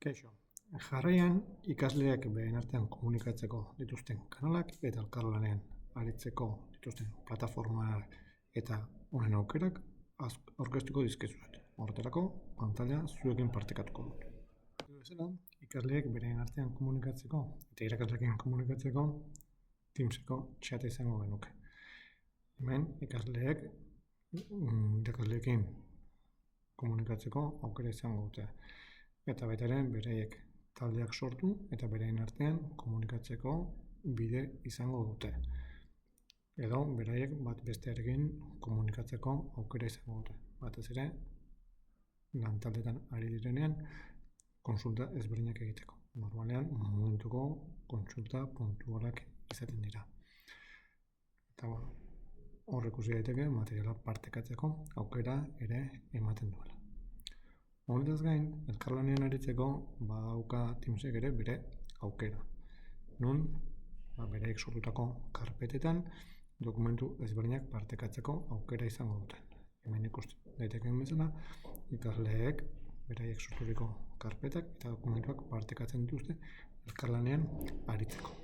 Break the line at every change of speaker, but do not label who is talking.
Kaixo. Jarraian, ikasleak beren artean komunikatzeko dituzten kanalak eta elkarlanean aritzeko dituzten plataformak eta honen aukerak aurkeztuko dizkizuet. Horretarako, pantaila zuekin partekatuko dut. Bezala, ikasleek beren artean komunikatzeko eta irakasleekin komunikatzeko Teamseko txata izango genuke. Hemen, ikasleek irakasleekin komunikatzeko aukera izango dute. Eta baita ere, beraiek taldeak sortu eta beraien artean komunikatzeko bide izango dute. Edo beraiek bat bestearekin komunikatzeko aukera izango dute. Batez ere, lan taldetan ari direnean kontsulta ezberdinak egiteko. Normalean, momentuko kontsulta puntualak izaten dira. Eta hor ikusi daiteke materiala partekatzeko aukera ere ematen duela. Honetaz gain, elkarlanean aritzeko badauka Teamsek ere bere aukera. Non, beraiek sortutako karpetetan dokumentu ezberdinak partekatzeko aukera izango duten. Hemen ikusten daitekeen bezala, ikasleek beraiek sorturiko karpetak eta dokumentuak partekatzen dituzte elkarlanean aritzeko.